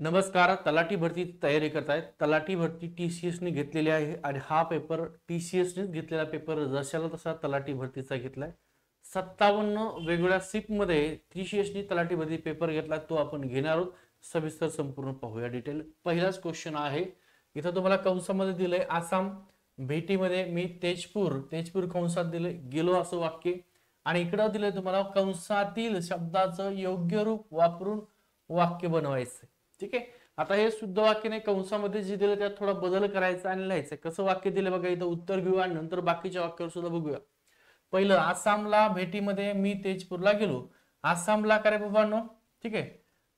नमस्कार. तलाठी भरती तयारी करतायत. तलाठी भरती TCS ने घेतलेली आहे आणि हा पेपर TCS नेच घेतलेला पेपर जशाला तसा तलाठी भरतीचा घेतलाय. 57 वेगवेगळ्या शिफ्ट मध्ये TCS ने तलाठी भरती पेपर घेतला, तो आपण घेणार आहोत. सविस्तर संपूर्ण पाहूया डिटेल. पहिलाच क्वेश्चन आहे, इथं तुम्हाला कंसामध्ये दिलंय आसाम भेटीमध्ये मी तेजपूर तेजपूर कंसात दिले गेलो असं वाक्य, आणि इकडं दिलंय तुम्हाला कंसातील शब्दाचं योग्य रूप वापरून वाक्य बनवायचं. ठीक आहे. आता हे शुद्ध वाक्य नाही, कंसामध्ये जे दिलं त्यात थोडा बदल करायचा आणि लिहायचं. कसं वाक्य दिलं बघा, इथं उत्तर घेऊ आणि नंतर बाकीच्या वाक्यावर सुद्धा बघूया. पहिलं, आसामला भेटीमध्ये मी तेजपूरला गेलो. आसामला काय बाबांनो, ठीक आहे.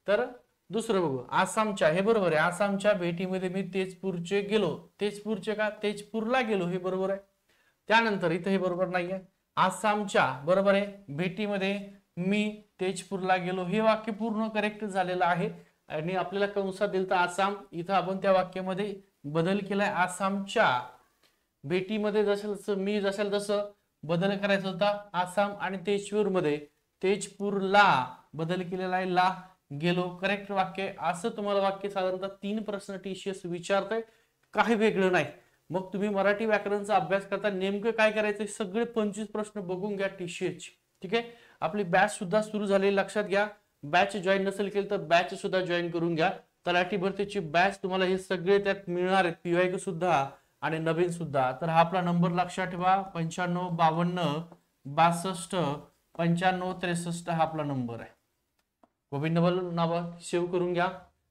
तर दुसरं बघू, आसामच्या, हे बरोबर आहे. आसामच्या भेटीमध्ये मी तेजपूरचे गेलो. तेजपूरचे का, तेजपूरला गेलो, हे बरोबर आहे. त्यानंतर इथं हे बरोबर नाहीये. आसामच्या बरोबर आहे, भेटीमध्ये मी तेजपूरला गेलो, हे वाक्य पूर्ण करेक्ट झालेलं आहे. आणि आपल्याला कंसात दिलं तर आसाम, इथं आपण त्या वाक्यामध्ये बदल केलाय. आसामच्या भेटीमध्ये जसं मी जसं तसं बदल करायचा होता. आसाम आणि तेजपूर मध्ये तेजपूरला बदल केलेला आहे, ला गेलो. करेक्ट वाक्य. असं तुम्हाला वाक्य साधारणतः 3 प्रश्न TCS विचारतंय, काही वेगळं नाही. मग तुम्ही मराठी व्याकरणचा अभ्यास करता नेमकं काय करायचं, सगळे 25 प्रश्न बघून घ्या TCS. ठीक आहे. आपली बॅच सुद्धा सुरू झाली, लक्षात घ्या. बॅच जॉईन नसेल केलं तर बॅच सुद्धा जॉईन करून घ्या. तलाठी भरतीची बॅच तुम्हाला हे सगळे त्यात मिळणार आहेत, PYQ सुद्धा आणि नवीन सुद्धा. तर हा आपला नंबर लक्षात ठेवा, 9552 62 95 63 हा आपला नंबर आहे. गोविंद नाव सेव्ह करून घ्या.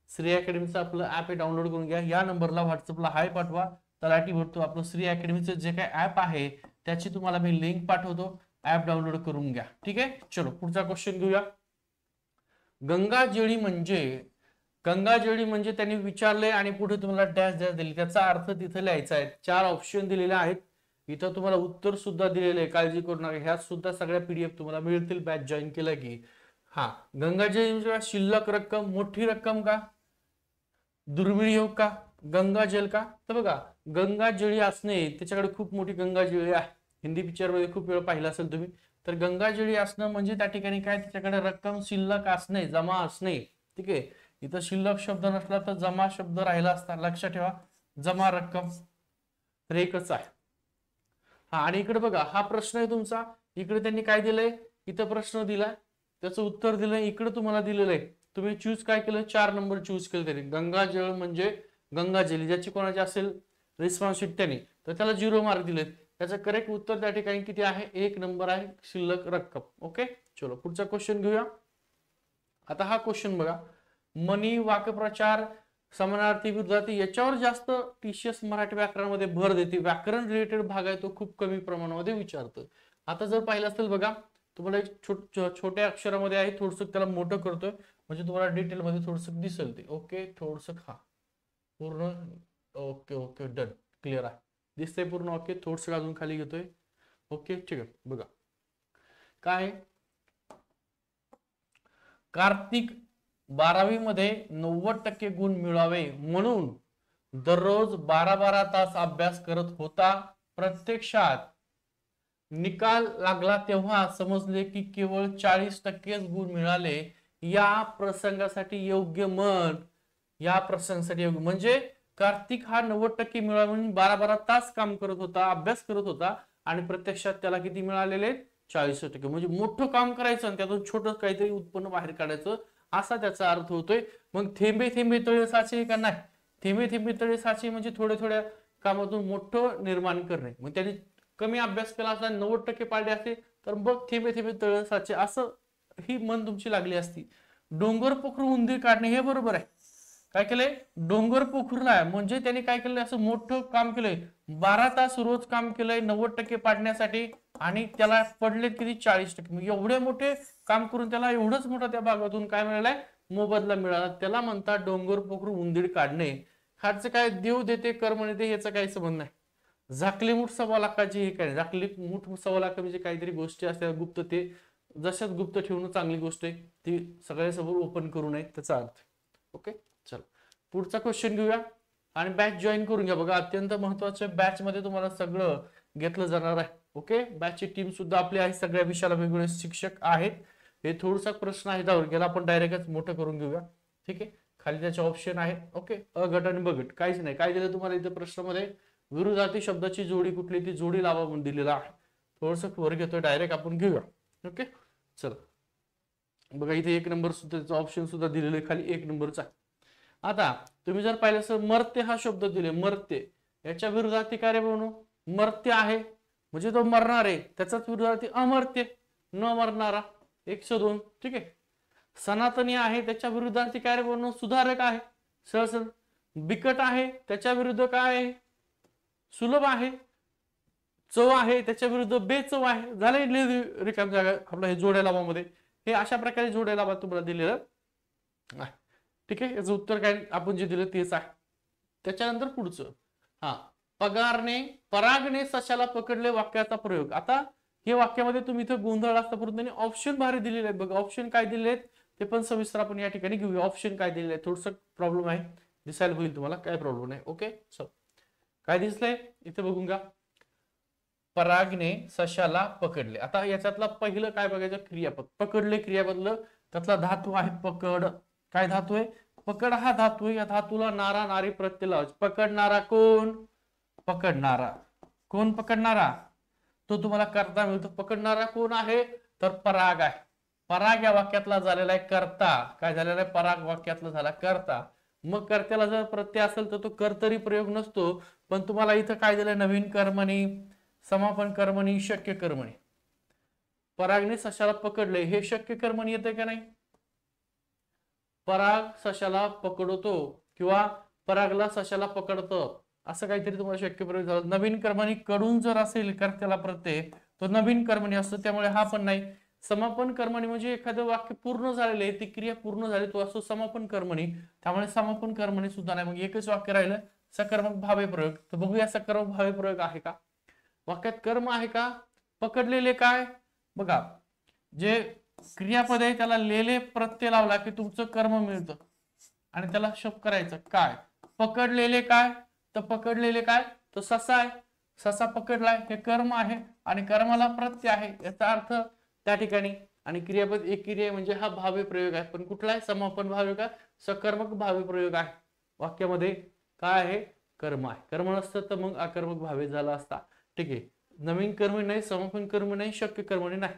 श्री अकॅडमीचं आपलं ऍप आहे, डाउनलोड करून घ्या. या नंबरला व्हॉट्सअपला हाय पाठवा. तलाठी भरतो आपलं श्री अकॅडमीचं जे काय ऍप आहे त्याची तुम्हाला मी लिंक पाठवतो, ऍप डाउनलोड करून घ्या. ठीक आहे. चलो पुढचा क्वेश्चन घेऊया. गंगाजळी म्हणजे त्यांनी विचारले आणि पुढे तुम्हाला डॅश डॅश दिली, त्याचा अर्थ तिथे लिहायचा आहे. 4 ऑप्शन दिलेले आहेत. इथं तुम्हाला उत्तर सुद्धा दिलेले आहे, काळजी करू नका. ह्या सुद्धा सगळ्या PDF तुम्हाला मिळतील बॅच जॉईन केलं की. हा, गंगाजळी शिल्लक रक्कम, मोठी रक्कम का, दुर्मिळ योग का, गंगाजल का. तर बघा, गंगाजळी असणे, त्याच्याकडे खूप मोठी गंगाजळी आहे. हिंदी पिक्चर मध्ये खूप वेळ पाहिला असेल तुम्ही. तर गंगाजळी असणं म्हणजे त्या ठिकाणी काय, त्याच्याकडे रक्कम शिल्लक असणे, जमा असणे. ठीक आहे. इथं शिल्लक शब्द नसला तर जमा शब्द राहिला असता, लक्षात ठेवा. जमा रक्कम तर एकच आहे. हा, आणि इकडे बघा, हा प्रश्न आहे तुमचा. इकडे त्यांनी काय दिलंय, इथं प्रश्न दिलाय, त्याचं उत्तर दिलंय, इकडे तुम्हाला दिलेलं आहे. तुम्ही चूज काय केलं, 4 नंबर चूज केलं. तरी गंगाजळ म्हणजे गंगाजली, ज्याची कोणाची असेल रिस्पॉन्सिबिलिटी त्याने, तर त्याला 0 मार्क दिलेत. त्याचं करेक्ट उत्तर त्या ठिकाणी किती आहे, 1 नंबर आहे, शिल्लक रक्कम. ओके. चलो पुढचा क्वेश्चन घेऊया. आता हा क्वेश्चन बघा, मनी, वाक्प्रचार, समानार्थी, विरुद्धार्थी, याच्यावर जास्त TCS मराठी व्याकरणामध्ये भर देते. व्याकरण रिलेटेड भाग आहे तो खूप कमी प्रमाणामध्ये विचारतो. आता जर पाहिलं असेल बघा, तुम्हाला एक छोट्या अक्षरामध्ये आहे, थोडस त्याला मोठं करतोय म्हणजे तुम्हाला डिटेल मध्ये थोडस दिसेल ते. ओके, थोडस हा पूर्ण, ओके ओके डन, क्लिअर आहे, दिसतंय पूर्ण. ओके, थोडस अजून खाली घेतोय. ओके, ठीक आहे. बघा काय, कार्तिक 12वी मध्ये 90% गुण मिळावे म्हणून दररोज 12-12 तास अभ्यास करत होता. प्रत्यक्षात निकाल लागला तेव्हा समजले की केवळ 40% गुण मिळाले. या प्रसंगासाठी योग्य मन, या प्रसंगासाठी योग्य म्हणजे कार्तिक हा 90% मिळावे म्हणून 12-12 तास काम करत होता, अभ्यास करत होता, आणि प्रत्यक्षात त्याला किती मिळालेले, 40%. म्हणजे मोठं काम करायचं आणि त्यातून छोटं काहीतरी उत्पन्न बाहेर काढायचं, असा त्याचा अर्थ होतोय. मग थेंबे थेंबे तळे साचे का नाही, थेंबे थेंबे तळे साचे म्हणजे थोड्या थोड्या कामातून मोठं निर्माण करणे. मग त्यांनी कमी अभ्यास केला असता, 90% पाडले असते, तर बघ थेंबे थेंबे तळे साचे, असं ही मन तुमची लागली असती. डोंगर पोखरून उंदीर काढणे, हे बरोबर आहे. काय केलंय, डोंगर पोखरला म्हणजे त्यांनी काय केलंय, असं मोठं काम केलंय. 12 तास रोज काम केलंय 90% पाडण्यासाठी, आणि त्याला पडले किती, 40%. एवढे मोठे काम करून त्याला एवढंच मोठं त्या भागातून काय मिळालंय, मोबदला मिळाला. त्याला म्हणतात डोंगर पोखरून उंदीर काढणे. ह्याचं काय, देव देते कर्म नेते, याचा काही संबंध नाही. झाकली मूठ 1.25 लाखाची, हे काय, झाकली मूठ 1.25 लाख म्हणजे काहीतरी गोष्टी असतात गुप्त, ते जशाच गुप्त ठेवणं चांगली गोष्ट आहे, ती सगळ्यासमोर ओपन करू नये, त्याचा अर्थ. ओके, चल पुढचा क्वेश्चन घेऊया आणि बॅच जॉईन करून घ्या. बघा, अत्यंत महत्वाचं, बॅच मध्ये तुम्हाला सगळं घेतलं जाणार आहे. ओके, बॅचची टीम सुद्धा आपली आहे, सगळ्या विषयाला वेगवेगळे शिक्षक आहेत. हे थोडासा प्रश्न आहे त्यावर गेला, आपण डायरेक्टच मोठं करून घेऊया. ठीक आहे, खाली त्याचे ऑप्शन आहेत. ओके, अ गट आणि ब गट, काहीच नाही. काय दिलं तुम्हाला इथे प्रश्नामध्ये? विरुद्धार्थी शब्दाची जोडी कुठली, ती जोडी लावा म्हणून दिलेला आहे. थोडस वर घेतोय, डायरेक्ट आपण घेऊया. ओके, चला बघा इथे 1 नंबर सुद्धा ऑप्शन सुद्धा दिलेलं आहे खाली, 1 नंबरचा. आता तुम्ही जर पाहिलं तर मर्त्य हा शब्द दिले, मर्त्य, याच्या विरुद्धार्थी काय रे बनू? मर्त्य आहे म्हणजे तो मरणार आहे, त्याचाच विरुद्धार्थी अमर्त्य, न मरणारा. 102. ठीक आहे. सनातनी आहे, त्याच्या विरुद्धार्थी काय रे बनू? सुधारक आहे. सहज. बिकट आहे, त्याच्या विरुद्ध काय आहे? सुलभ आहे. चव आहे, त्याच्या विरुद्ध बेचव आहे. झाले रिकाम जागा आपला हे जोड्या लावामध्ये. हे अशा प्रकारे जोड्या लावा तुम्हाला दिलेलं आहे. ठीक आहे, याचं उत्तर काय आपण जे दिलं तेच आहे. त्याच्यानंतर पुढचं, हा, परागने सशाला पकडले वाक्याचा प्रयोग. आता हे वाक्यामध्ये तुम्ही इथं गोंधळ असता परंतु त्यांनी ऑप्शन भारी दिलेले आहेत बघा. ऑप्शन काय दिले आहेत ते पण सविस्तर आपण या ठिकाणी घेऊया. ऑप्शन काय दिलेले आहे, थोडस प्रॉब्लेम आहे, दिसायला होईल तुम्हाला, काय प्रॉब्लेम नाही. ओके, चल काय दिसलंय इथे बघून का? परागने सशाला पकडले. आता याच्यातला पहिलं काय बघायचं? क्रियापद. पकडले क्रियापदलं त्यातला धातू आहे पकड. काय धातू आहे? पकड हा धातू आहे. या धातूला नारा नारी प्रत्यय लावायचे. पकडणारा कोण? पकडणारा. कोण पकडणारा? तो तुम्हाला करता मिळतो. पकडणारा कोण आहे? तर पराग आहे. पराग या वाक्यातला झालेला आहे कर्ता. काय झालेला आहे? पराग वाक्यातला झाला कर्ता. मग कर्त्याला जर प्रत्यय असेल तर तो कर्तरी प्रयोग नसतो. पण तुम्हाला इथं काय दिलंय? नवीन कर्मणी, समापन कर्मणी, शक्य कर्मणी. परागने सशाला पकडले, हे शक्य कर्मणी येते का नाही? पराग सशाला पकडतो किंवा परागला सशाला पकडतं, असं काहीतरी तुम्हाला शक्य प्रयोग झाला. नवीन कर्मणी कडून जर असेल कर्त्याला प्रत्यय तो नवीन कर्मणी असतो, त्यामुळे हा पण नाही. समापन कर्मणी म्हणजे एखादं वाक्य पूर्ण झालेलं आहे, ती क्रिया पूर्ण झाली, तो असतो समापन कर्मणी, त्यामुळे समापन कर्मणी सुद्धा नाही. मग एकच वाक्य राहिलं, सकर्मक भावे प्रयोग. तर बघूया सकर्मक भावे प्रयोग आहे का वाक्यात? कर्म आहे का? पकडलेले काय बघा, जे क्रियापद आहे त्याला लेले प्रत्यय लावला की तुमचं कर्म मिळतं आणि त्याला शब्द करायचं काय? पकडलेले काय? तर पकडलेले काय? तो ससा आहे, ससा पकडलाय, हे कर्म आहे आणि कर्माला प्रत्यय आहे, याचा अर्थ त्या ठिकाणी. आणि क्रियापद एक क्रिया म्हणजे हा भावे प्रयोग आहे, पण कुठला आहे? समापन भावे का सकर्मक भावे प्रयोग आहे. वाक्यामध्ये काय आहे? कर्म आहे. कर्म नसतं तर मग अकर्मक भावे झाला असता. ठीक आहे, नवीन कर्म नाही, समापन कर्म नाही, शक्य कर्मणी नाही.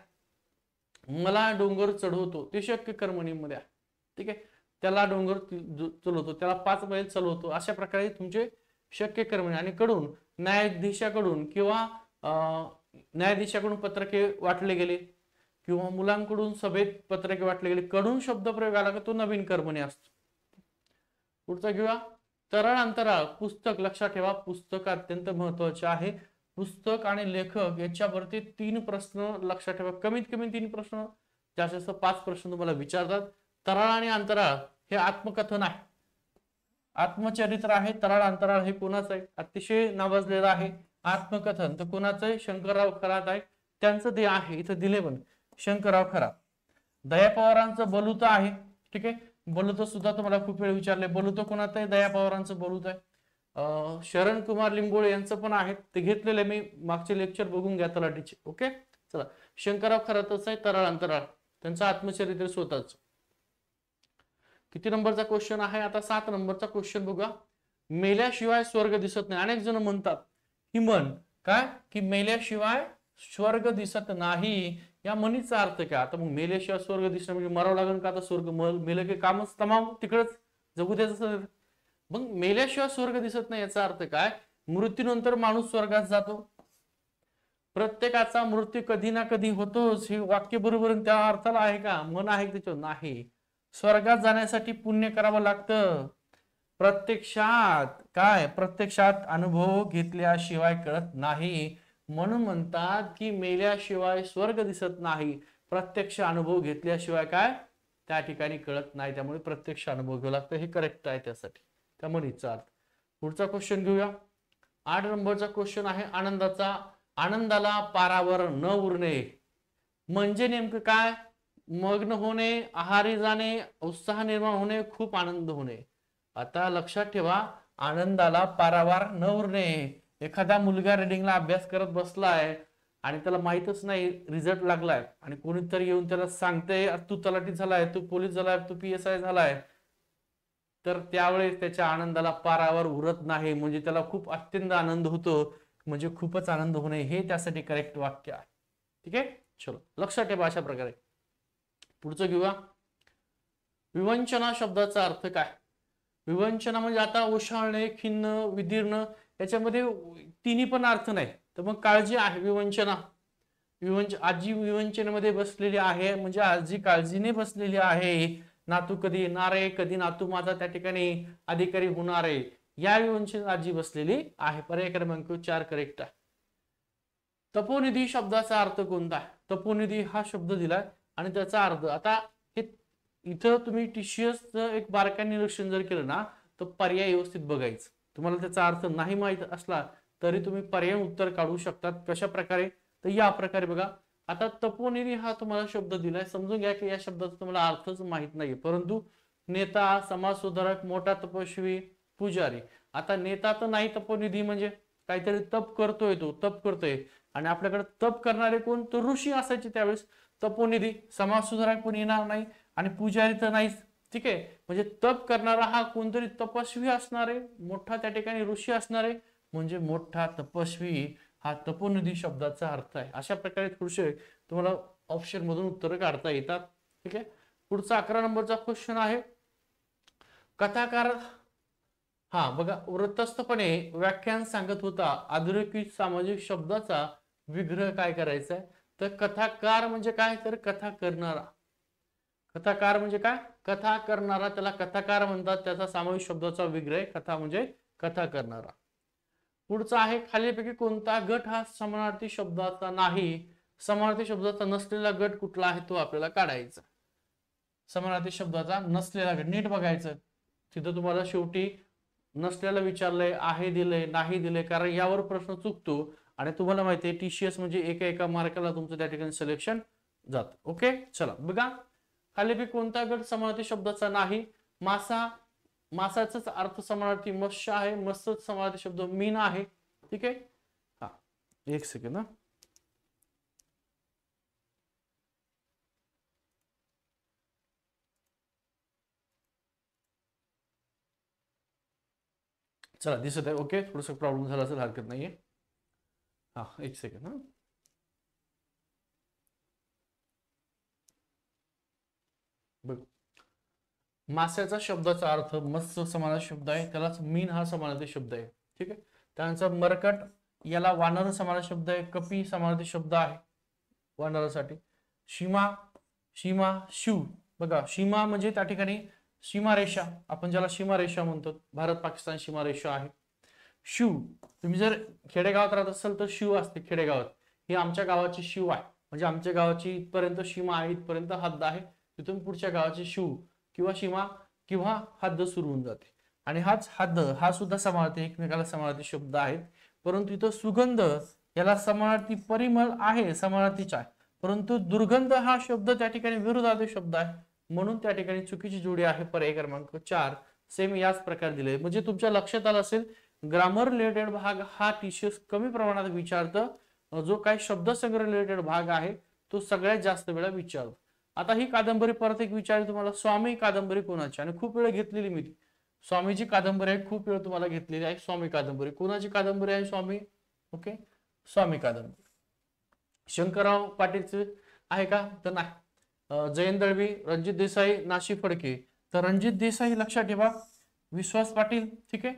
मला डोंगर चढवतो, ते शक्य कर्मणी मध्ये आहे. ठीक आहे, त्याला डोंगर चढवतो, त्याला 5 मैल चालवतो, अशा प्रकारे तुमचे शक्य कर्मणी. आणि कडून न्यायाधीशाकडून किंवा न्यायाधीशाकडून पत्रके वाटले गेले किंवा मुलांकडून सभेत पत्रके वाटले गेले, कडून शब्द प्रयोग आला का तो नवीन कर्मणी असतो. पुढचा घेऊया, तरळ अंतराळ. पुस्तक, लक्षात ठेवा पुस्तक अत्यंत महत्वाचे आहे. पुस्तक आणि लेखक याच्यावरती 3 प्रश्न लक्षात ठेवा, कमीत कमी 3 प्रश्न, जास्त 5 प्रश्न तुम्हाला विचारतात. तराळ आणि अंतराळ हे आत्मकथन आहे, आत्मचरित्र आहे. तराळ अंतराळ हे कोणाचं आहे? अतिशय नावाजलेलं आहे. आत्मकथन तर कोणाचं आहे? शंकरराव खरात आहे, त्यांचं ते आहे, इथं दिले पण शंकरराव खरात. दया पवारांचं बलुत आहे. ठीक आहे, बलुत सुद्धा तुम्हाला खूप वेळ विचारले. बलुत कोणाचं आहे? दया पवारांचं बलुत आहे. शरण कुमार लिंबोळे यांचं पण आहे, ते घेतलेले मी मागचे लेक्चर बघून घ्या तलाठीचे. ओके, चला शंकरराव खरातच आहे तराळ अंतराळ, त्यांचं आत्मचरित्र स्वतःच. किती नंबरचा क्वेश्चन आहे? आता 7 नंबरचा क्वेश्चन बघा. मेल्याशिवाय स्वर्ग दिसत नाही. अनेक जण म्हणतात ही म्हण काय की मेल्याशिवाय स्वर्ग दिसत नाही, या म्हणीचा अर्थ काय? आता मग मेल्याशिवाय स्वर्ग दिसणं म्हणजे मरावं लागेल का? आता स्वर्ग मेलं की कामच तमाम, तिकडच जगू द्यायचं. मग मेल्याशिवाय स्वर्ग दिसत नाही याचा अर्थ काय? मृत्यूनंतर माणूस स्वर्गात जातो, प्रत्येकाचा मृत्यू कधी ना कधी होतोच. हे वाक्य बरोबर त्या अर्थाला आहे का? मन आहे त्याच्यावर नाही. स्वर्गात जाण्यासाठी पुण्य करावं लागतं. प्रत्यक्षात काय? प्रत्यक्षात अनुभव घेतल्याशिवाय कळत नाही. म्हणून म्हणतात की मेल्याशिवाय स्वर्ग दिसत नाही, प्रत्यक्ष अनुभव घेतल्याशिवाय काय त्या ठिकाणी कळत नाही. त्यामुळे प्रत्यक्ष अनुभव घ्यावं लागतं, हे करेक्ट आहे त्यासाठी, त्या म्हणीचा अर्थ. पुढचा क्वेश्चन घेऊया. 8 नंबरचा क्वेश्चन आहे आनंदाला पारावर न उरणे म्हणजे नेमकं काय? मग्न होणे, आहारी जाणे, उत्साह निर्माण होणे, खूप आनंद होणे. आता लक्षात ठेवा, आनंदाला पारावर न उरणे. एखादा मुलगा रिडिंगला अभ्यास करत बसलाय आणि त्याला माहितच नाही रिझल्ट लागलाय आणि कोणीतरी येऊन त्याला सांगते तू तलाठी झालाय, तू पोलीस झालाय, तू PSI झालाय, तर त्यावेळेस त्याच्या आनंदाला पारावर उरत नाही, म्हणजे त्याला खूप अत्यंत आनंद होतो, म्हणजे खूपच आनंद होणे हे त्यासाठी करेक्ट वाक्य आहे. ठीक आहे, चलो लक्षात ठेवा. अशा प्रकारे पुढचं घेऊया. विवंचना शब्दाचा अर्थ काय? विवंचना म्हणजे आता ओशाळणे, खिन्न, विदीर्ण, याच्यामध्ये तिन्ही पण अर्थ नाही. तर मग काळजी आहे विवंचना. आजी विवंचनेमध्ये बसलेली आहे, म्हणजे आजी काळजीने बसलेली आहे. नातू कधी येणार आहे, कधी नातू माझा त्या ठिकाणी अधिकारी होणार आहे, या विवंचनेत आजी बसलेली आहे. पर्याय क्रमांक 4 करेक्ट आहे. तपोनिधी शब्दाचा अर्थ कोणता आहे? तपोनिधी हा शब्द दिलाय आणि त्याचा अर्थ आता हे इथं तुम्ही टीसीएस एक बारकाईने निरीक्षण जर केलं ना, तर पर्याय व्यवस्थित बघायचं. तुम्हाला त्याचा अर्थ नाही माहित असला तरी तुम्ही पर्याय उत्तर काढू शकतात. कशा प्रकारे? तर या प्रकारे बघा. आता तपोनिधी हा तुम्हाला शब्द दिलाय, समजून घ्या की या शब्दाचा तुम्हाला अर्थच माहित नाहीये, परंतु नेता, समाजसुधारक, मोठा तपस्वी, पुजारी. आता नेता तर नाही, तपोनिधी म्हणजे काहीतरी तप करतोय, तो तप करतोय, आणि आपल्याकडे तप करणारे कोण? तर ऋषी असायचे त्यावेळेस. तपोनिधी, समाजसुधारक पण येणार नाही आणि पुजारी तर नाहीच. ठीक आहे, म्हणजे तप करणारा हा कोणतरी तपस्वी असणार आहे, मोठा त्या ठिकाणी ऋषी असणार आहे, म्हणजे मोठा तपस्वी हा तपोनिधी शब्दाचा अर्थ आहे. अशा प्रकारे थोडेसे तुम्हाला ऑप्शन मधून उत्तर काढता येतात. ठीक आहे, पुढचा 11 नंबरचा क्वेश्चन आहे. कथाकार हा बघा, वृत्तस्थपणे व्याख्यान सांगत होता, अधोरेखित सामाजिक शब्दाचा विग्रह काय करायचा आहे? तर कथाकार म्हणजे काय? तर कथा करणारा. कथाकार म्हणजे काय? कथा करणारा, त्याला कथाकार म्हणतात. त्याचा सामाजिक शब्दाचा विग्रह कथा म्हणजे कथा करणारा. पुढचा आहे, खालीलपैकी कोणता गट हा समानार्थी शब्दाचा नाही? समानार्थी शब्दाचा नसलेला गट कुठला आहे तो आपल्याला काढायचा. समानार्थी शब्दाचा नसलेला गट नीट बघायचं. तिथं तुम्हाला शेवटी नसलेला विचारलंय, आहे दिलंय, नाही दिलंय, कारण यावर प्रश्न चुकतो आणि तुम्हाला माहिती आहे टीसीएस म्हणजे एका मार्काला तुमचं त्या ठिकाणी सिलेक्शन जात. ओके, चला बघा. खालीलपैकी कोणता गट समानार्थी शब्दाचा नाही? मासा, मासाचाच अर्थ समानार्थी मत्स्य आहे, मत्स्यच समानार्थी शब्द मीन आहे. ठीक आहे, हा एक सेकंड. चला दिसत आहे. ओके, थोडस प्रॉब्लेम झाला असेल, हरकत नाहीये. हा एक सेकंड. बघ, मास्याचा शब्दाचा अर्थ मत्स्य समानार्थी शब्द आहे, त्यालाच मीन हा समानार्थी शब्द आहे. ठीक आहे, त्यानंतर मरकट, याला वानर समानार्थी शब्द आहे, कपी समानार्थी शब्द आहे वानरासाठी. सीमा, सीमा, शिव. बघा, सीमा म्हणजे त्या ठिकाणी सीमारेषा, आपण ज्याला सीमारेषा म्हणतो, भारत पाकिस्तान सीमारेषा आहे. शिव, तुम्ही जर खेडेगावात राहत असाल तर शिव असते खेडेगावात. ही आमच्या गावाची शिव आहे, म्हणजे आमच्या गावाची इथपर्यंत सीमा आहे, इथपर्यंत हद्द आहे, तिथून पुढच्या गावाची शिव किंवा सीमा किंवा हद्द सुरू होऊन जाते. आणि हाच हद्द हा सुद्धा समानार्थी, एकमेकाला समानार्थी शब्द आहेत. परंतु इथं सुगंध याला समानार्थी परिमळ आहे, समानार्थीचा आहे, परंतु दुर्गंध हा शब्द त्या ठिकाणी विरोधार्थी शब्द आहे, म्हणून त्या ठिकाणी चुकीची जोडी आहे. पर्याय क्रमांक 4 सेम याच प्रकारे दिले. म्हणजे तुमच्या लक्षात आलं असेल, ग्रामर रिलेटेड भाग हा टीसीएस कमी प्रमाणात विचारतं, जो काही शब्दसंग्रह रिलेटेड भाग आहे तो सगळ्यात जास्त वेळा विचारतो. आता ही कादंबरी परत एक विचारली तुम्हाला, स्वामी कादंबरी कोणाची? आणि खूप वेळ घेतलेली मी ती स्वामीची कादंबरी आहे, खूप वेळ तुम्हाला घेतलेली आहे. स्वामी कादंबरी कोणाची कादंबरी आहे? स्वामी. ओके, स्वामी कादंबरी. शंकरराव पाटीलचे आहे का? तर नाही. जयंत दळवी, रणजित देसाई, नाशी फडके. तर रणजित देसाई लक्षात ठेवा, विश्वास पाटील. ठीक आहे,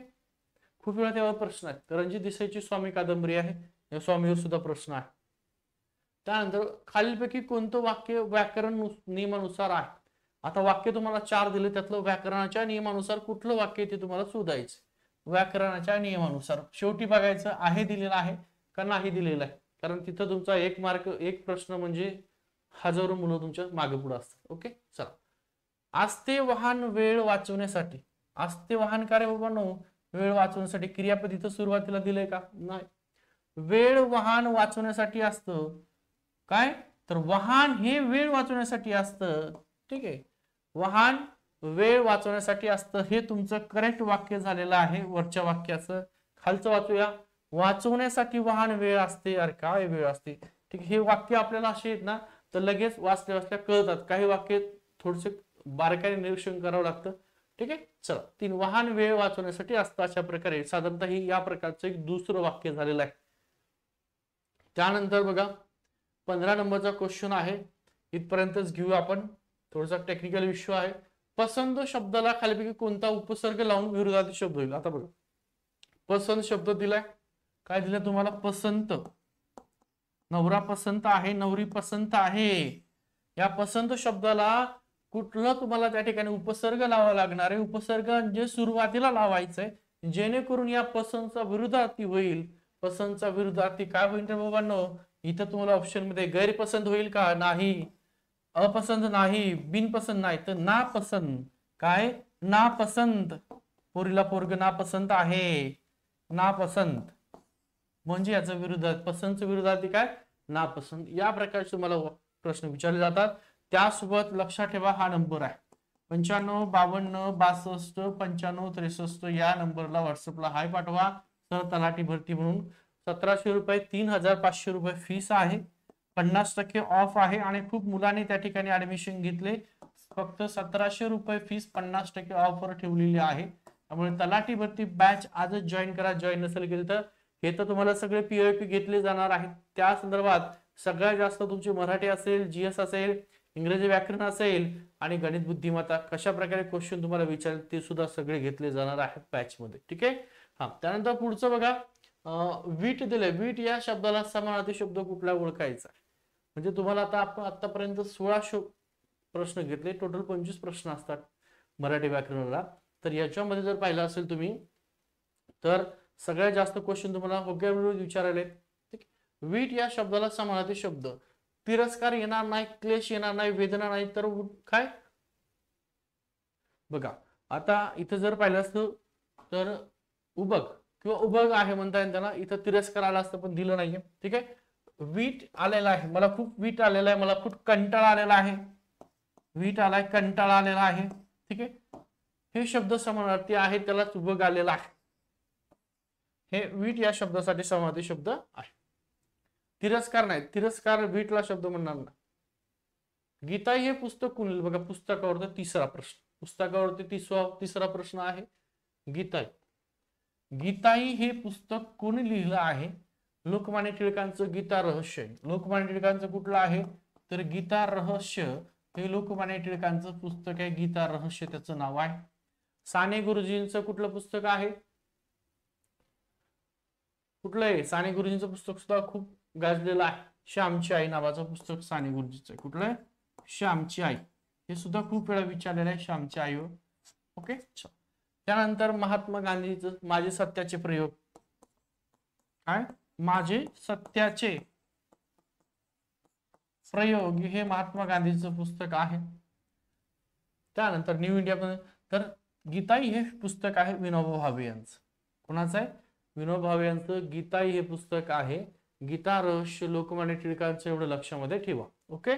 खूप वेळा तेव्हा प्रश्न आहे. तर रणजित देसाईची स्वामी कादंबरी आहे, या स्वामीवर सुद्धा प्रश्न आहे. त्यानंतर खालीलपैकी कोणतं वाक्य व्याकरण नियमानुसार आहे? आता वाक्य तुम्हाला 4 दिले, त्यातलं व्याकरणाच्या नियमानुसार कुठलं वाक्य ते तुम्हाला शोधायचं. व्याकरणाच्या नियमानुसार शेवटी बघायचं आहे दिलेला आहे का नाही दिलेला आहे, कारण तिथं तुमचा 1 मार्क, 1 प्रश्न म्हणजे हजारो मुलं तुमच्या मागे पुढे असतात. ओके, चला. आस्ते वाहन वेळ वाचवण्यासाठी. आस्ते वाहन कार्य बाबांनो, वेळ वाचवण्यासाठी. क्रियापद इथं सुरुवातीला दिलंय का? नाही. वेळ वाहन वाचवण्यासाठी असतं. काय? तर वाहन हे वेळ वाचवण्यासाठी असतं. ठीक आहे, वाहन वेळ वाचवण्यासाठी असतं, हे तुमचं करेक्ट वाक्य झालेलं आहे. वरच्या वाक्याचं खालचं वाचूया. वाचवण्यासाठी वाहन वेळ असते. अरे काय वेळ असते? ठीक, हे वाक्य आपल्याला असे आहेत ना, तर लगेच वाचल्या वाचल्या कळतात. काही वाक्य थोडेसे बारकाईने निरीक्षण करावं लागतं. ठीक आहे. चला, 3 वाहन वेळ वाचवण्यासाठी असतं. अशा प्रकारे साधारणतः ही या प्रकारचं एक दुसरं वाक्य झालेलं आहे. त्यानंतर बघा 15 नंबरचा क्वेश्चन आहे, इथपर्यंतच घेऊ आपण. थोडासा टेक्निकल इश्यू आहे. पसंत शब्दाला खालीपैकी कोणता उपसर्ग लावून विरोधार्थी शब्द होईल. आता बघा, पसंत शब्द दिलाय. काय दिलं तुम्हाला? पसंत. नवरा पसंत आहे, नवरी पसंत आहे. या पसंत शब्दाला कुठलं तुम्हाला त्या ठिकाणी उपसर्ग लावावा लागणार आहे. उपसर्ग जे सुरुवातीला लावायचंय, जेणेकरून या पसंतचा विरोधार्थी होईल. पसंतचा विरोधार्थी काय होईल तर बाबांनो, इथं तुम्हाला ऑप्शन मध्ये गैरपसंत होईल का? नाही. अपसंत नाही, बिनपसंत नाही, तर नापसंत. काय? नापसंत. पोरीला पोरग नापसंत आहे, नापसंत. म्हणजे याचा विरोधात, पसंतच्या विरोधार्थी काय? नापसंत. या प्रकारचे तुम्हाला प्रश्न विचारले जातात. त्यासोबत लक्षात ठेवा हा नंबर आहे 95 52 62 95 63. या नंबरला व्हॉट्सअपला हाय पाठवा. सर तलाठी भरती म्हणून 1700 रुपये, 3500 रुपये फीस आहे. 50% ऑफ आहे आणि खूप मुलांनी त्या ठिकाणी ऍडमिशन घेतले. फक्त 1700 रुपये फीस 50% ऑफर ठेवलेली आहे. त्यामुळे तलाठी भरती बॅच आजच जॉईन करा. जॉईन नसेल केलं तर हे तर तुम्हाला सगळे PYP घेतले जाणार आहेत. त्या संदर्भात सगळ्यात जास्त तुमची मराठी असेल, GS असेल, इंग्रजी व्याकरण असेल आणि गणित बुद्धिमत्ता कशा प्रकारे क्वेश्चन तुम्हाला विचारले ते सुद्धा सगळे घेतले जाणार आहेत बॅच मध्ये. ठीक आहे. हा, त्यानंतर पुढचं बघा, वीट दिले. वीट या शब्दाला समानार्थी शब्द कुठला ओळखायचा? म्हणजे तुम्हाला आता आपण आतापर्यंत 16 प्रश्न घेतले. टोटल 25 प्रश्न असतात मराठी व्याकरणाला. तर याच्यामध्ये जर पाहिलं असेल तुम्ही तर सगळ्यात जास्त क्वेश्चन तुम्हाला व्होकॅब्युलरी विचारले. ठीक. वीट या शब्दाला समानार्थी शब्द. तिरस्कार येणार नाही, क्लेश येणार नाही, वेदना नाही, तर काय? बघा आता इथं जर पाहिलं असतं तर उबग किंवा उबग आहे म्हणता येईल त्याला. इथं तिरस्कार आला असतं पण दिलं नाहीये. ठीक आहे. वीट आलेला आहे, मला खूप वीट आलेला आहे, मला खूप कंटाळा आलेला आहे. वीट आलाय, कंटाळा आलेला आहे. ठीक आहे. हे शब्द समानार्थी आहे, त्याला उबग आलेला आहे. हे वीट या शब्दासाठी समानार्थी शब्द आहे. तिरस्कार नाही, तिरस्कार वीटला शब्द म्हणणार नाही. गीताई हे पुस्तक कोण लिहिलं? बघा पुस्तकावरती तिसरा प्रश्न. पुस्तकावरती तिसरा प्रश्न आहे. गीताई. गीताई हे पुस्तक कोणी लिहिलं आहे? लोकमान्य टिळकांचं गीता रहस्य. लोकमान्य टिळकांचं कुठलं आहे तर गीता रहस्य हे लोकमान्य टिळकांचं पुस्तक आहे. गीता रहस्य त्याचं नाव आहे. साने गुरुजींचं कुठलं पुस्तक आहे? कुठलं आहे? साने गुरुजींचं पुस्तक सुद्धा खूप गाजलेलं आहे. श्यामची आई नावाचं पुस्तक साने गुरुजीचं. कुठलं आहे? श्यामची आई. हे सुद्धा खूप वेळा विचारलेलं आहे श्यामची आई. ओके. त्यानंतर महात्मा गांधीचं माझे सत्याचे प्रयोग. काय? माझे सत्याचे प्रयोग हे महात्मा गांधीचं पुस्तक आहे. त्यानंतर न्यू इंडिया तर गीताई हे पुस्तक आहे विनोबा भावे यांचं. कोणाचं आहे? विनोबा भावे यांचं गीताई हे पुस्तक आहे. गीता रहस्य लोकमान्य टिळकांचं, एवढं लक्षामध्ये ठेवा. ओके.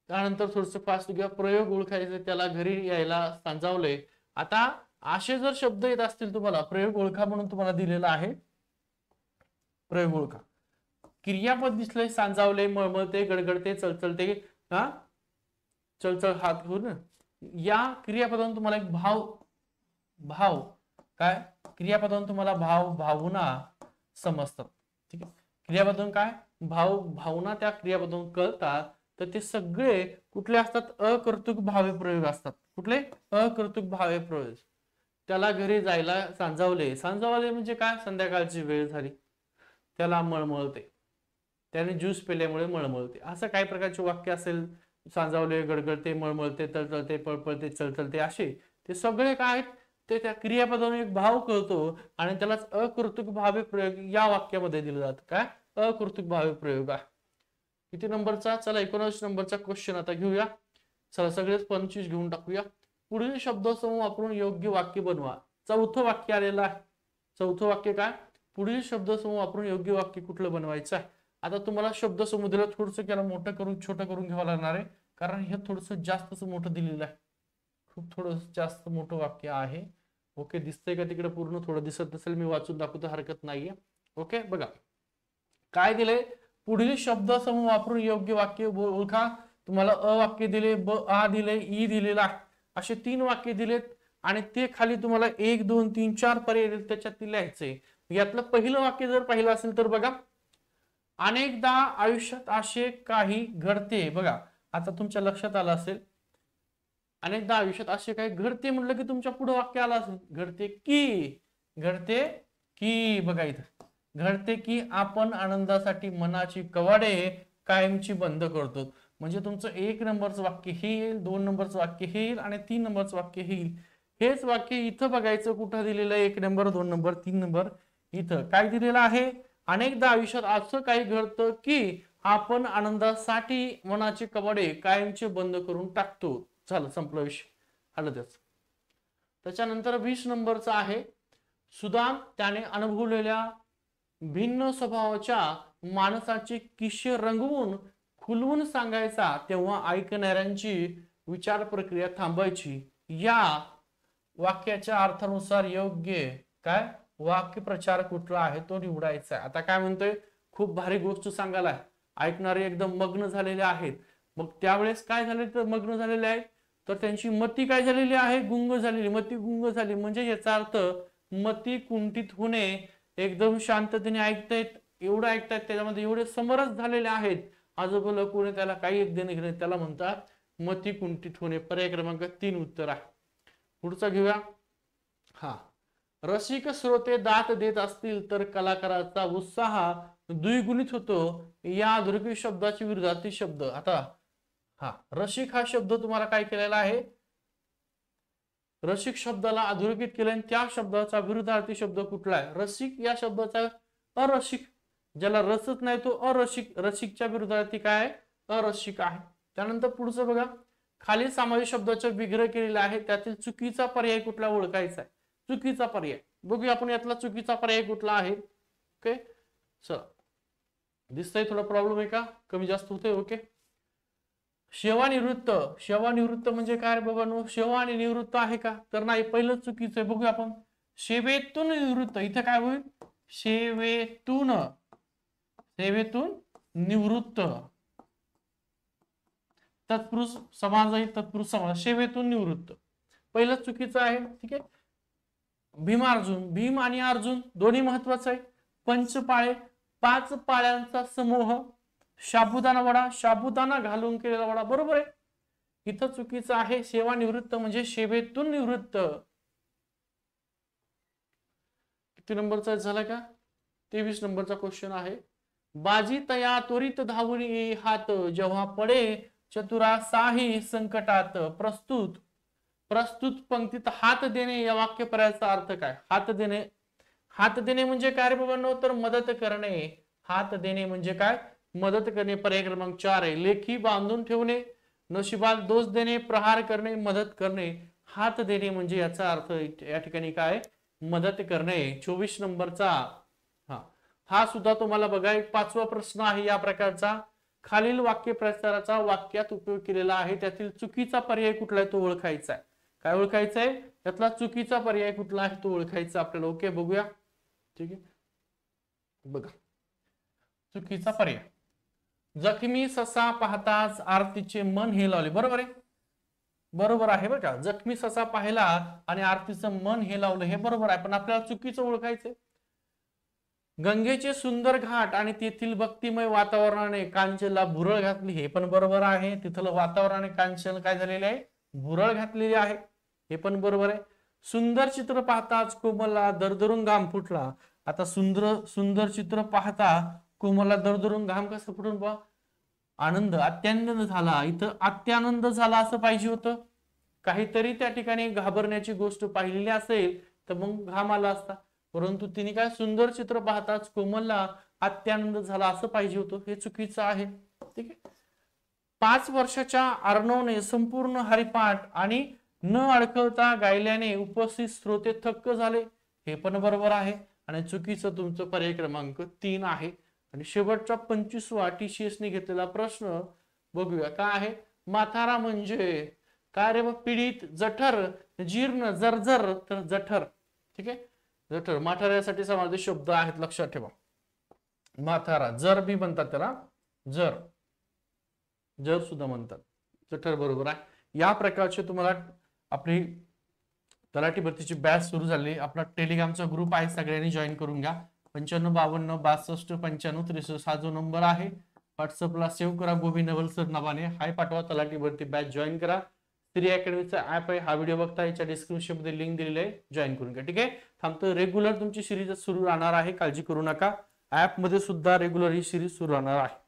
त्यानंतर थोडस फास्ट घ्या. प्रयोग ओळखायचे, त्याला घरी यायला सांजावले. आता असे जर शब्द येत असतील तुम्हाला, प्रयोग ओळखा म्हणून तुम्हाला दिलेला आहे. प्रयोग ओळखा. क्रियापद दिसले, सांजावले, मळमळते, गडगडते, चळचळते, हा चळचळ हात घेऊन. या क्रियापदातून तुम्हाला एक भाव काय? क्रियापदातून तुम्हाला भावना समजतात. ठीक आहे. क्रियापदातून काय? भावना त्या क्रियापदातून कळतात. तर ते सगळे कुठले असतात? अकर्तृक भावे प्रयोग असतात. कुठले? अकर्तृक भावे प्रयोग. त्याला घरी जायला सांजावले. सांजावले म्हणजे काय? संध्याकाळची वेळ झाली, त्याला मळमळते, त्याने ज्यूस पिल्यामुळे मळमळते. असं काही प्रकारचे वाक्य असेल, सांजावले, गडगडते, मळमळते, तळतळते, पळपळते, चळचळते, असे ते सगळे काय आहेत? ते त्या क्रियापदाने एक भाव कळतो आणि त्यालाच अकर्तृक भावे प्रयोग या वाक्यामध्ये दिलं जातं. काय? अकर्तृक भावे प्रयोग आहे. किती नंबरचा? चला 19 नंबरचा क्वेश्चन आता घेऊया. चला सगळेच 25 घेऊन टाकूया. पुढील शब्दसमूह वापरून योग्य वाक्य बनवा. चौथं वाक्य आलेलं आहे. चौथं वाक्य काय? पुढील शब्दसमूह वापरून योग्य वाक्य कुठलं बनवायचं आहे. आता तुम्हाला शब्दसमूह दिला, थोडस त्याला मोठं करून छोटं करून घ्यावं लागणार आहे, कारण हे थोडस जास्तच मोठं दिलेलं आहे. खूप थोडं जास्त मोठं वाक्य आहे. ओके. दिसतंय का तिकडे? पूर्ण थोडं दिसत नसेल, मी वाचून दाखवतो, हरकत नाहीये. ओके. बघा काय दिले? पुढील शब्दसमूह वापरून योग्य वाक्य ओळखा. तुम्हाला अ वाक्य दिले, ब आ दिले, ई दिलेला. असे 3 वाक्य दिलेत आणि ते खाली तुम्हाला 1 2 3 4 पर्याय दिलेत, त्याच्यात लिहायचंय. यातलं पहिलं वाक्य जर पाहिलं असेल तर बघा, अनेकदा आयुष्यात असे काही घडते. बघा आता तुमच्या लक्षात आलं असेल, अनेकदा आयुष्यात असे काही घडते म्हटलं की तुमच्या पुढे वाक्य आलं असेल, घडते की, घडते की. बघा इथं घडते की आपण आनंदासाठी मनाची कवाडे कायमची बंद करतो. म्हणजे तुमचं 1 नंबरचं वाक्य हे येईल, 2 नंबरचं वाक्य हे येईल आणि 3 नंबरचं वाक्य हे येईल. हेच वाक्य इथं बघायचं कुठं दिलेलं आहे, 1 नंबर 2 नंबर 3 नंबर. इथं काय दिलेलं आहे, अनेकदा आयुष्यात असं काही घडतं की आपण आनंदासाठी मनाचे कवाडे कायमचे बंद करून टाकतो. झालं, संपला विषय, आलं त्याच. त्याच्यानंतर 20 नंबरचा आहे, सुदाम त्याने अनुभवलेल्या भिन्न स्वभावाच्या माणसाचे किस्से रंगवून खुलवून सांगायचा, तेव्हा ऐकणाऱ्यांची विचार प्रक्रिया थांबायची. या वाक्याच्या अर्थानुसार योग्य काय वाक्यप्रचार कुठला आहे तो निवडायचा. आता काय म्हणतोय, खूप भारी गोष्ट सांगायला, ऐकणारे एकदम मग्न झालेले आहेत. मग त्यावेळेस काय झाले तर मग्न झालेले आहेत, तर त्यांची मती काय झालेली आहे, गुंग झालेली. मती गुंग झाली म्हणजे याचा अर्थ मती कुंठित होणे, एकदम शांततेने ऐकतायत, एवढं ऐकतायत, त्याच्यामध्ये एवढे समरस झालेले आहेत, आजोबाला कोणी त्याला काही एक देणे घेणे, त्याला म्हणतात मती कुंठित होणे. पर्याय क्रमांक 3 उत्तर आहे. पुढचा घेऊया. हा, रसिक श्रोते दात देत असतील तर कलाकाराचा उत्साह द्विगुणित होतो. या अधोरेखित शब्दाचे विरुद्धार्थी शब्द. आता हा रसिक हा शब्द तुम्हाला काय केलेला आहे, रसिक शब्दाला अधोरेखित केले आणि त्या शब्दाचा विरुद्धार्थी शब्द कुठला आहे, रसिक या शब्दाचा अरसिक, ज्याला रसच नाही तो अरसिक. रसिकच्या विरुद्धार्थी काय आहे, अरसिक आहे. त्यानंतर पुढचं बघा, खाली सामाजिक शब्दाचा विग्रह केलेला आहे, त्यातील चुकीचा पर्याय कुठला ओळखायचा आहे. चुकीचा पर्याय बघूया आपण, यातला चुकीचा पर्याय कुठला आहे. ओके चला, दिसतंय थोडा प्रॉब्लेम आहे का, कमी जास्त होतंय. ओके, सेवानिवृत्त. सेवानिवृत्त म्हणजे काय बाबांनो, सेवा आणि निवृत्त आहे का, तर नाही, पहिलं चुकीचं आहे. बघूया आपण, सेवेतून निवृत्त. इथे काय होईल, सेवेतून, सेवेतून निवृत्त. तत्पुरुष समाज आहे, तत्पुरुष समाज, सेवेतून निवृत्त, पहिलं चुकीचं आहे. ठीक आहे. भीमार्जुन, भीम आणि अर्जुन दोन्ही महत्वाचं आहे. पंचपाळे, 5 पाळ्यांचा समूह. साबुदाणा वडा, साबुदाणा घालून केलेला वडा, बरोबर आहे. इथं चुकीचं आहे, सेवानिवृत्त म्हणजे सेवेतून निवृत्त. किती नंबरचा झाला का, 23 नंबरचा क्वेश्चन आहे. बाजी तया त्वरित धावून ये हात, जेव्हा पडे चतुरा साही संकटात. प्रस्तुत, प्रस्तुत पंक्तीत हात देणे या वाक्यपर्यायाचा अर्थ काय, हात देणे. हात देणे म्हणजे काय रे बाबांनो, तर मदत करणे. हात देणे म्हणजे काय, मदत करणे. पर्याय क्रमांक 4 आहे. लेखी बांधून ठेवणे, नशिबात दोष देणे, प्रहार करणे, मदत करणे. हात देणे म्हणजे याचा अर्थ या ठिकाणी काय, मदत करणे. 24 नंबरचा हा सुद्धा तुम्हाला बघा एक 5वा प्रश्न आहे या प्रकारचा. खालील वाक्य प्रचाराचा वाक्यात उपयोग केलेला आहे, त्यातील चुकीचा पर्याय कुठला आहे तो ओळखायचा आहे. काय ओळखायचं आहे, त्यातला चुकीचा पर्याय कुठला आहे तो ओळखायचा आपल्याला. ओके, बघूया. ठीक आहे, बघा चुकीचा पर्याय, जखमी ससा पाहताच आरतीचे मन हेलावले. बरोबर आहे, बरोबर आहे बरं का. जखमी ससा पाहिला आणि आरतीचं मन हेलावलं, हे बरोबर आहे, पण आपल्याला चुकीचं ओळखायचंय. गंगेचे सुंदर घाट आणि तेथील भक्तिमय वातावरणाने कांचनला भुरळ घातली, हे पण बरोबर आहे. तिथलं वातावरणाने कांचन काय झालेले आहे, भुरळ घातलेली आहे, हे पण बरोबर आहे. सुंदर चित्र पाहताच कोमलला दरदरून घाम फुटला. आता सुंदर चित्र पाहता कोमलला दरदरून घाम कसं फुटून पहा, आनंद, अत्यानंद झाला. इथं अत्यानंद झाला असं पाहिजे होतं. काहीतरी त्या ठिकाणी घाबरण्याची गोष्ट पाहिलेली असेल तर मग घाम आला असता, परंतु तिने काय, सुंदर चित्र पाहताच कोमलला अत्यानंद झाला असं पाहिजे होतं, हे चुकीचं आहे. ठीक आहे. 5 वर्षाच्या अर्णवने संपूर्ण हरिपाठ आणि न अडकळता गायल्याने उपस्थित श्रोते थक्क झाले, हे पण बरोबर आहे. आणि चुकीचं तुमचं पर्याय क्रमांक 3 आहे. आणि शेवटचा 25वा TCS ने घेतलेला प्रश्न बघूया काय आहे. म्हातारा म्हणजे काय रे, पीडित, जठर, जीर्ण, जर्जर, तर जठर. ठीक आहे, जठर. म्हाताऱ्यासाठी समानार्थी शब्द आहेत, लक्षात ठेवा. म्हातारा, जर बी म्हणतात त्याला, जर, जर सुद्धा म्हणतात. जठर बरोबर आहे. या प्रकारचे तुम्हाला आपली तलाठी भरतीची बॅच सुरू झाली. आपला टेलिग्रामचा ग्रुप आहे, सगळ्यांनी जॉईन करून घ्या. 9552629563 हा जो नंबर आहे. व्हॉट्सअपला सेव्ह करा, गोविंद नवल सर नावाने हाय पाठवा. तलाठी भरती बॅच जॉईन करा. श्री अकॅडमीचा ऍप आहे, हा व्हिडिओ बघता याच्या डिस्क्रिप्शन मध्ये लिंक दिलेली आहे, जॉईन करून घ्या. ठीक आहे, थांबतो. रेग्युलर तुमची सिरीज सुरू राहणार आहे, काळजी करू नका. ऍप मध्ये सुद्धा रेग्युलर ही सिरीज सुरू राहणार आहे.